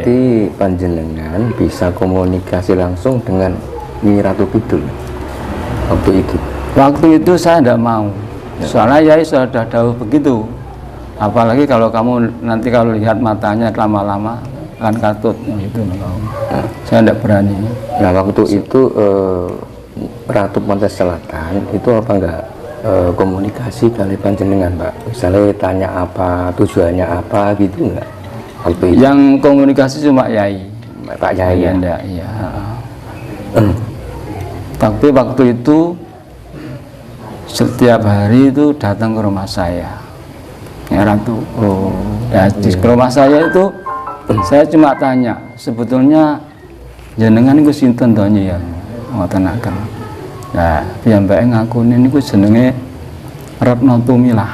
berarti panjenengan bisa komunikasi langsung dengan Nyi Ratu Kidul waktu itu? Waktu itu saya tidak mau, soalnya Yai sudah jauh begitu. Apalagi kalau kamu nanti kalau lihat matanya lama-lama kan katut gitu. Saya tidak berani. Nah waktu itu Ratu Pantai Selatan itu apa enggak komunikasi kali panjenengan Pak? Misalnya tanya apa, tujuannya apa gitu enggak? Waktu itu? Yang komunikasi cuma Yai. Pak Yai ya? Enggak, iya. Tapi waktu itu setiap hari itu datang ke rumah saya. Ya Ratu. Ya, di rumah saya itu saya cuma tanya, sebetulnya jenengan iku sinten to Nyi ya? Ngoten aken. Nah, piyambake ngakune niku jenenge Retno Tumilah.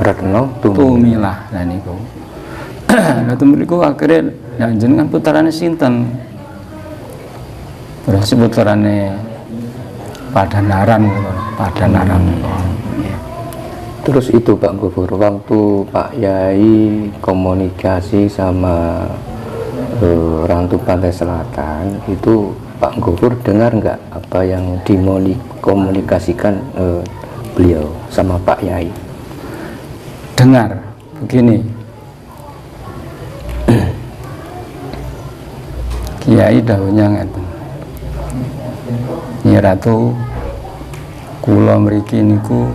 Retno Tumilah lah niku. Lah niku akhirnya ya jenengan putrane sinten? Terus putrane Padanaran. Terus itu Pak Gufur, waktu Pak Yai komunikasi sama Ratu Pantai Selatan itu Pak Gufur dengar nggak apa yang dikomunikasikan beliau sama Pak Yai? Dengar, begini. Kiai dawuhnya ngeten. Nyi Ratu kula mriki niku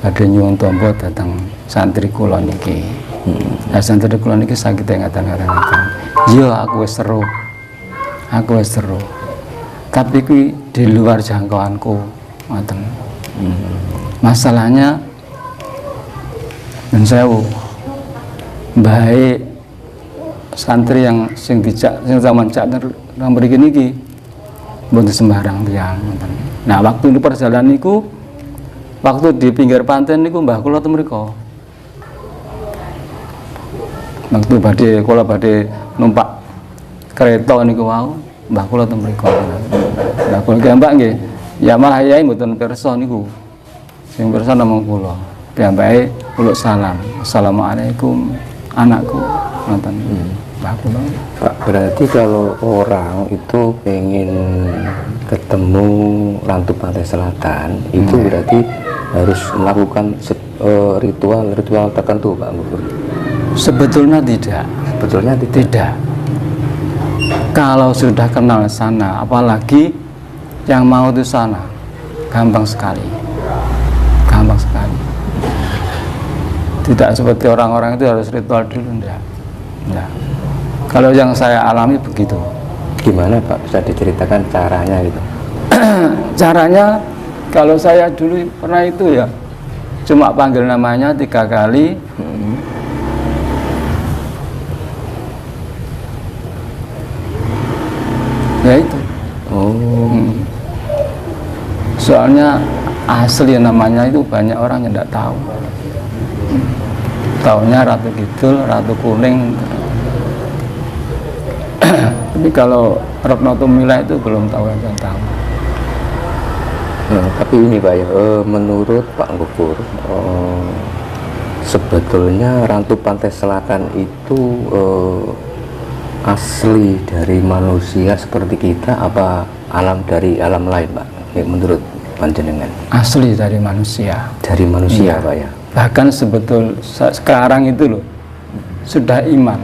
badhe nyuwun tampa dhateng santri kula niki. Nah, santri kula niki saged ngaten-ngaten. Iya, aku wis seru. Tapi kuwi di luar jangkauanku, ngoten. Masalahnya dan sewu baik santri yang sing zaman cak nang mriki niki mboten sembarang tiyang, ngoten. Nah, waktu di perjalanan niku waktu di pinggir pantai niku mbah kula teng mriku. Waktu kula badhe numpak kereta niku wau, mbah kula teng mriku. Mbah kula piyambak nggih, ya malah Yai mboten pirsa niku. Sing pirsa namung kula. Piyambake kula salam. Assalamualaikum anakku, ngoten. Mbah kula. Pak, berarti kalau orang itu pengen ketemu Ratu Pantai Selatan itu berarti harus melakukan ritual tertentu Pak Gufur? Sebetulnya tidak. Sebetulnya tidak. Kalau sudah kenal sana, apalagi yang mau di sana, gampang sekali. Tidak seperti orang-orang itu harus ritual dulu, enggak. Kalau yang saya alami begitu. Gimana Pak, bisa diceritakan caranya gitu? Caranya kalau saya dulu pernah itu ya cuma panggil namanya 3 kali. Ya itu. Soalnya asli namanya itu banyak orang yang tidak tahu. Taunya Ratu Kidul, Ratu Kuning. Tapi kalau Retno Tumilah itu belum tahu yang tahu. Tapi ini Pak ya, menurut Pak Gufur, sebetulnya Ratu Pantai Selatan itu asli dari manusia seperti kita apa dari alam lain Pak? Menurut panjenengan? Asli dari manusia. Dari manusia iya. Pak ya. Bahkan sekarang itu loh sudah iman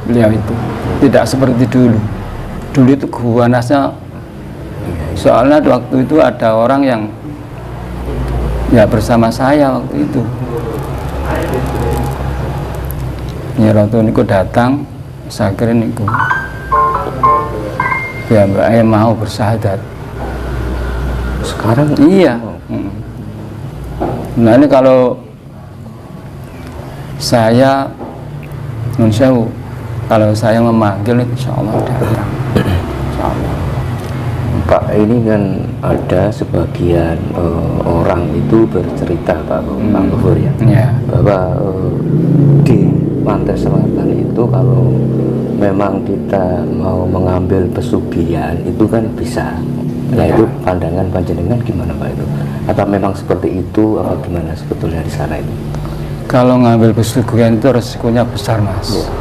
beliau itu, tidak seperti dulu. Dulu itu guanasnya, soalnya waktu itu ada orang yang ya bersama saya waktu itu. Nyi Ratu niku datang, saya kira niku ya Mbak mau bersahadat. Sekarang iya. Nah ini kalau saya nun sewu, kalau saya memanggil insya Allah datang. Insya Allah. Pak, ini kan ada sebagian orang itu bercerita Pak Gufur ya, bahwa di Pantai Selatan itu kalau memang kita mau mengambil pesugihan itu kan bisa. Nah itu pandangan panjenengan gimana Pak itu? Atau memang seperti itu atau gimana sebetulnya di sana itu? Kalau ngambil pesugihan itu resikonya besar Mas.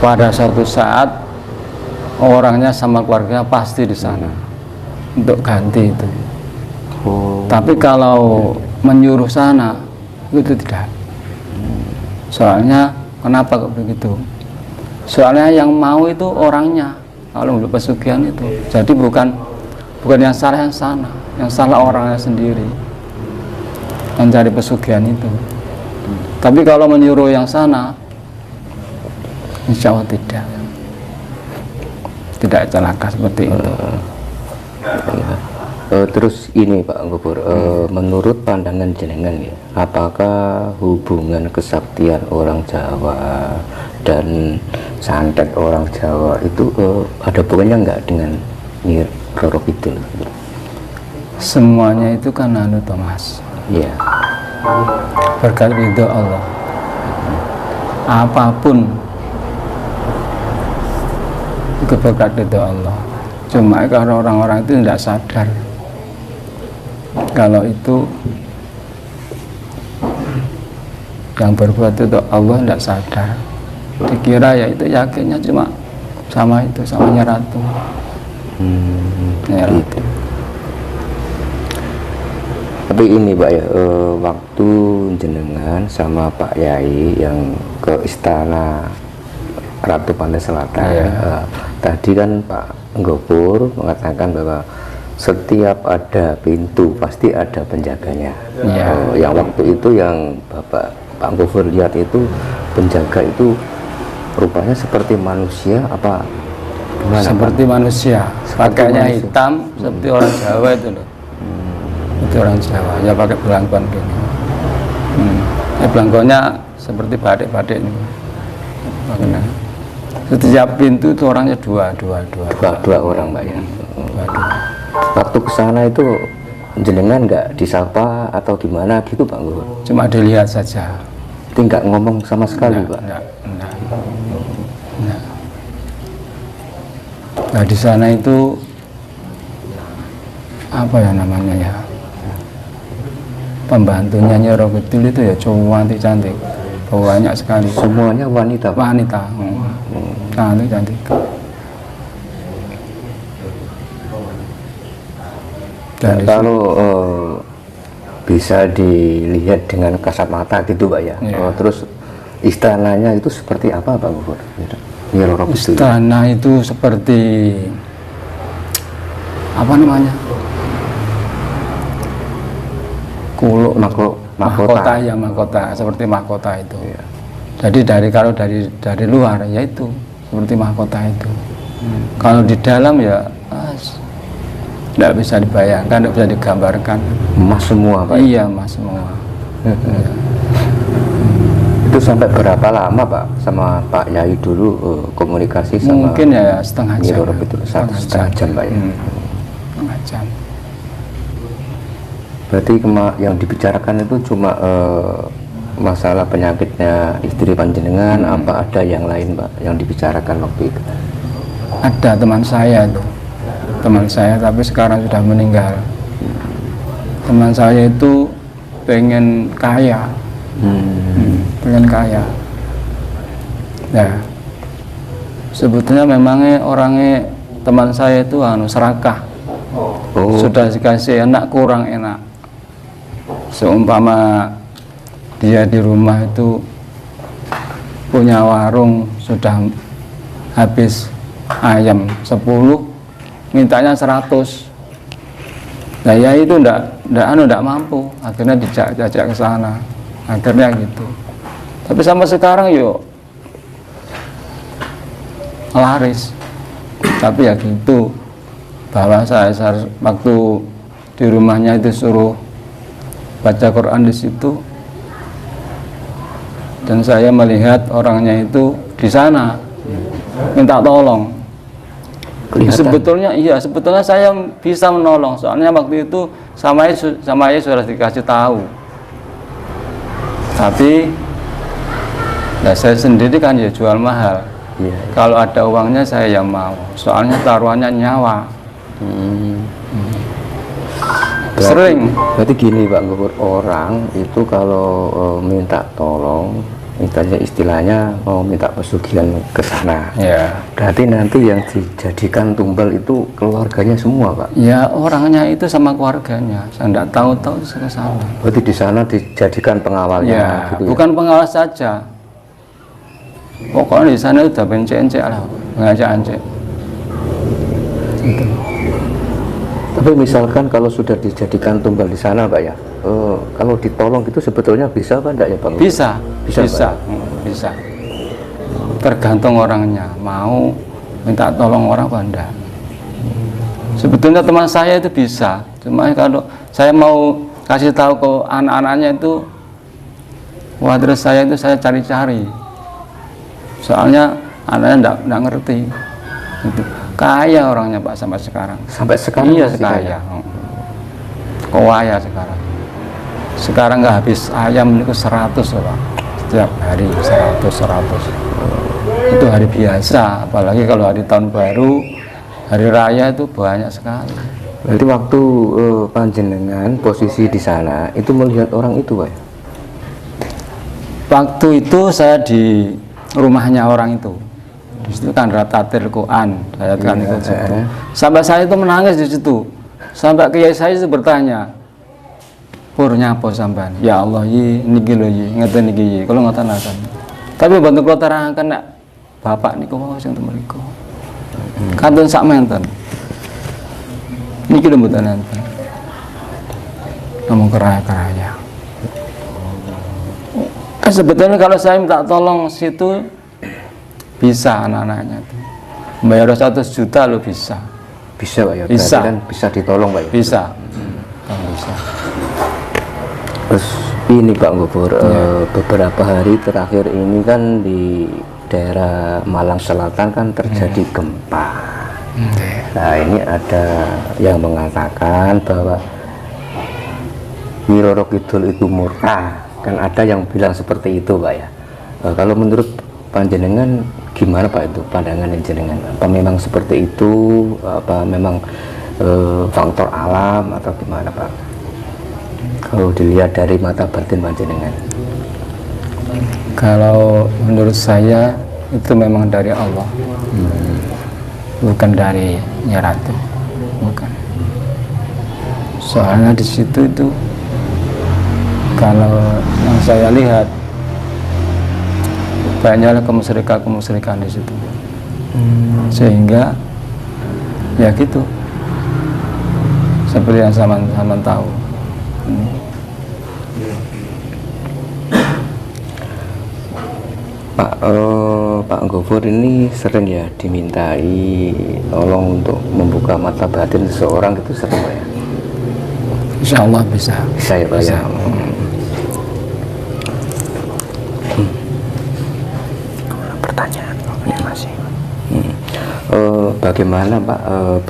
pada suatu saat orangnya sama keluarganya pasti di sana untuk ganti itu. Tapi kalau menyuruh sana itu tidak. Soalnya kenapa kok begitu? Soalnya yang mau itu orangnya, kalau untuk pesugihan itu. Jadi bukan yang salah yang sana, yang salah orangnya sendiri mencari pesugihan itu. Tapi kalau menyuruh yang sana, insya Allah tidak celaka seperti itu. Terus ini Pak Gubur, menurut pandangan jenengan ya, apakah hubungan kesaktian orang Jawa dan santet orang Jawa itu ada hubungannya nggak dengan Nyi Roro Kidul? Semuanya itu kan anu Thomas. Iya. Berkat ridho Allah. Apapun itu berkat ridho Allah. Cuma kalau orang-orang itu tidak sadar kalau itu yang berbuat itu Allah, tidak sadar. Dikira ya itu yakinnya cuma sama itu, sama Nyi Ratu. Gitu. Tapi ini Pak ya, waktu jenengan sama Pak Yai yang ke istana Ratu Pantai Selatan, tadi kan Pak Gopur mengatakan bahwa setiap ada pintu pasti ada penjaganya. Yang waktu itu yang Pak Gopur lihat itu penjaga itu rupanya seperti manusia apa gimana? Seperti Pak? manusia, pakainya hitam seperti orang Jawa itu loh. Itu orang Jawa, ya pakai belangkon gini. Belangkonnya seperti batik-batik ini. Setiap pintu itu orangnya dua orang Mbak ya. Waktu ke sana itu jenengan nggak disapa atau gimana gitu Pak Guru? Cuma dilihat saja. Itu nggak ngomong sama sekali Pak? Enggak. Nah di sana itu apa ya namanya ya? Pembantunya Nyi Roro Kidul itu ya cantik, banyak sekali. Semuanya wanita Pak? Wanita. Cantik. Dan kalau bisa dilihat dengan kasat mata gitu Pak ya. Terus istananya itu seperti apa Pak Gubur? Nyi Roro Kidul. Istana itu seperti apa namanya? Kuluk mahkota ya, mahkota seperti mahkota itu. Jadi kalau dari luar ya itu seperti mahkota itu. Kalau di dalam ya tidak bisa dibayangkan, tidak bisa digambarkan. Emas semua Pak? Iya, emas semua. Itu sampai berapa lama Pak sama Pak Yai dulu komunikasi sama? Mungkin ya setengah jam. Setengah jam Pak ya? Setengah jam. Berarti yang dibicarakan itu cuma masalah penyakitnya istri panjenengan, apa ada yang lain Pak yang dibicarakan waktu itu? Ada teman saya tapi sekarang sudah meninggal. Teman saya itu pengen kaya. Pengen kaya. Nah, sebetulnya memangnya orangnya teman saya itu serakah. Sudah dikasih enak kurang enak. Seumpama dia di rumah itu punya warung, sudah habis ayam 10, mintanya 100. Nah ya itu ndak mampu, akhirnya dijajak ke sana, akhirnya gitu. Tapi sampai sekarang yuk laris. Tapi ya gitu, bahwa saya waktu di rumahnya itu suruh baca Quran di situ, dan saya melihat orangnya itu di sana minta tolong. Sebetulnya saya bisa menolong, soalnya waktu itu sama sudah dikasih tahu. Tapi saya sendiri kan ya jual mahal. Kalau ada uangnya saya yang mau, soalnya taruhannya nyawa. Berarti gini Pak Gubur, orang itu kalau minta tolong Mintanya istilahnya mau minta pesugihan ke sana. Ya. Berarti nanti yang dijadikan tumbal itu keluarganya semua, Pak? Ya, orangnya itu sama keluarganya. Saya enggak tahu-tahu ke sana. Berarti di sana dijadikan pengawalnya? Ya, gitu bukan pengawal saja. Pokoknya di sana udah benceng-encek lah, ngajak-ancek. Gitu. Tapi misalkan kalau sudah dijadikan tumbal di sana, Pak ya, kalau ditolong gitu sebetulnya bisa apa enggak ya, Bang? Bisa. Bisa. Bisa. Tergantung orangnya mau minta tolong orang apa enggak. Sebetulnya teman saya itu bisa, cuma kalau saya mau kasih tahu ke anak-anaknya itu, wah terus saya cari-cari. Soalnya anaknya enggak ngerti. Gitu. Kaya orangnya Pak sampai sekarang. Sampai sekarang? Iya, kaya. Kaya sekarang. Sekarang nggak habis ayam itu 100 loh Pak. Setiap hari 100. Itu hari biasa, apalagi kalau hari tahun baru, hari raya itu banyak sekali. Berarti waktu panjenengan posisi di sana itu melihat orang itu, Pak? Waktu itu saya di rumahnya orang itu. Di situ kan ratatil Quran, saya kan ikut situ. Sampai saya itu menangis di situ. Sampai kiai saya itu bertanya, "Pur nyapa sampean?" "Ya Allah, niki lho ngeten niki kalau ngoten akan." Tapi bantu kula terangkan nek bapak niku mau sing teng mriku. Kantun sak menten. Niki lho mboten enten. Ngomong keraya-keraya. Sebetulnya kalau saya minta tolong situ bisa anak-anaknya tuh. Bayar 100 juta lo bisa. Bisa, Pak ya? Bisa. Kan bisa ditolong, Pak ya? Bisa. Bisa. Terus ini Pak Gofur, beberapa hari terakhir ini kan di daerah Malang Selatan kan terjadi gempa. Nah ini ada yang mengatakan bahwa Nyi Roro Kidul itu murka, kan ada yang bilang seperti itu, Pak ya. Kalau menurut panjenengan gimana Pak itu pandangan jenengan? Apa memang seperti itu? Apa memang faktor alam atau gimana Pak? Kalau dilihat dari mata batin panjenengan. Kalau menurut saya itu memang dari Allah, bukan dari Nyi Ratu, bukan. Soalnya di situ itu kalau yang saya lihat banyaklah kemusyrikan di situ, sehingga ya gitu seperti yang sama tahu. Pak Gofur ini sering ya dimintai tolong untuk membuka mata batin seseorang, itu sering Pak ya? Insya Allah bisa. Bisa ya Pak ya? Pertanyaan ini masih. Bagaimana Pak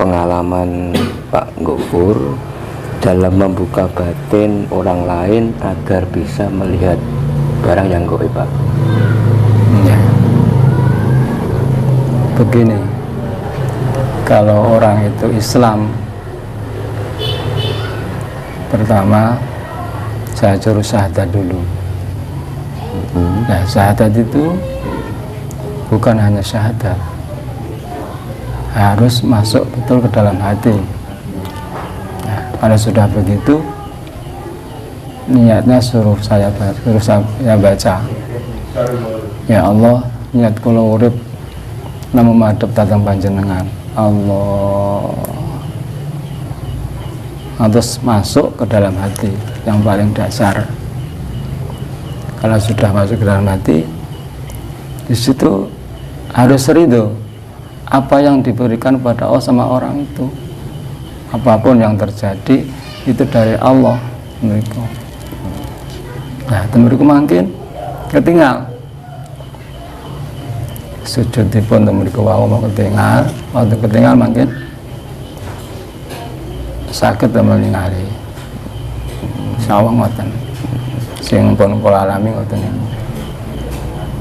pengalaman Pak Gofur dalam membuka batin orang lain agar bisa melihat barang yang gaib, Pak? Ya. Begini, kalau orang itu Islam, pertama saya suruh syahadat dulu. Nah, syahadat itu bukan hanya syahadat, harus masuk betul ke dalam hati. Nah, kalau sudah begitu, niatnya suruh saya baca, ya Allah, niat kula urip namun madhep datang panjenengan Allah, terus masuk ke dalam hati yang paling dasar. Kalau sudah masuk ke dalam hati, di situ harus ridho apa yang diberikan pada Allah sama orang itu, apapun yang terjadi itu dari Allah mereka. Nah, mereka makin ketinggal sujud dipun mereka wau mau ketinggal, waktu ketinggal makin sakit temen ningali sawang ngoten sing pun kula alami ngoten.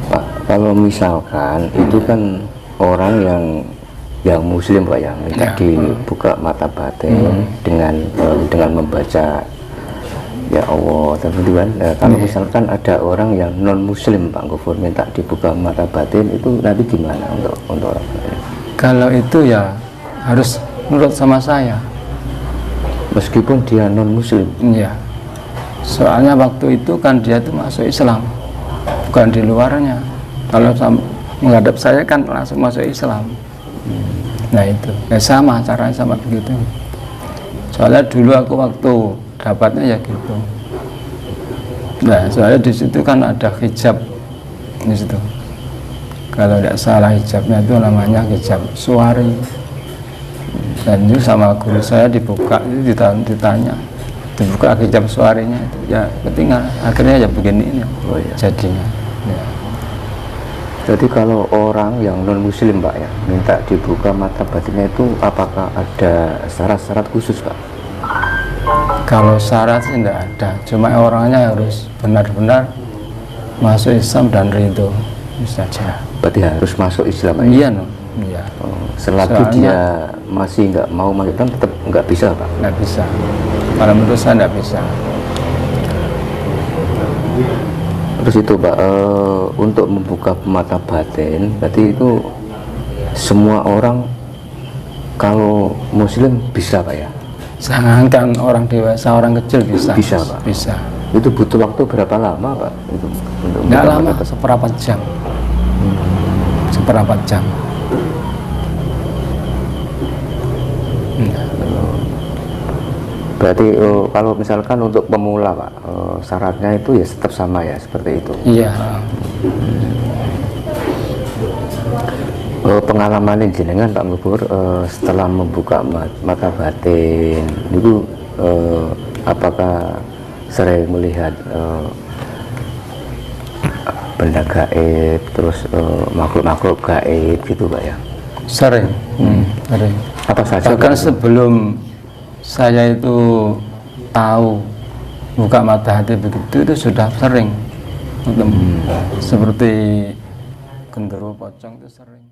Pak, kalau misalkan itu kan orang yang muslim Pak yang minta dibuka mata batin dengan membaca Ya Allah, teman-teman, kalau misalkan ada orang yang non muslim Pak Gofur minta dibuka mata batin, itu nanti gimana untuk orang? Kalau itu ya harus nurut sama saya. Meskipun dia non muslim. Iya. Soalnya waktu itu kan dia itu masuk Islam, bukan di luarnya. Kalau menghadap saya kan langsung masuk Islam. Nah itu, ya sama caranya sama begitu. Soalnya dulu aku waktu dapatnya ya gitu. Nah, soalnya di situ kan ada hijab di situ. Kalau tidak salah hijabnya itu namanya hijab suwari. Dan itu sama guru saya dibuka, itu ditanya, dibuka hijab suwarinya itu ya ketinggalan. Akhirnya ya begini ini jadinya. Ya. Jadi kalau orang yang non muslim Pak ya minta dibuka mata batinnya itu apakah ada syarat-syarat khusus Pak? Kalau syarat sih tidak ada, cuma orangnya harus benar-benar masuk Islam dan ridho saja. Berarti harus masuk Islam Pak? Iya, no. Iya. Selagi soalnya, dia masih nggak mau masuk Islam tetap nggak bisa Pak? Nggak bisa. Kalau menurut saya nggak bisa. Terus itu Pak, untuk membuka mata batin, berarti itu semua orang kalau muslim bisa Pak ya? Jangankan orang dewasa, orang kecil bisa. Bisa Pak? Bisa. Itu butuh waktu berapa lama Pak? Itu untuk nggak lama, seperempat jam. Seperempat jam. Berarti kalau misalkan untuk pemula Pak, syaratnya itu ya tetap sama ya, seperti itu? Iya. Pengalaman jenengan Pak Gofur setelah membuka mata batin itu apakah sering melihat benda gaib, terus makhluk-makhluk gaib gitu Pak ya? Sering. Sering. Apa saja? Bahkan sebelum saya itu tahu buka mata hati begitu itu sudah sering seperti genderuwo pocong itu sering.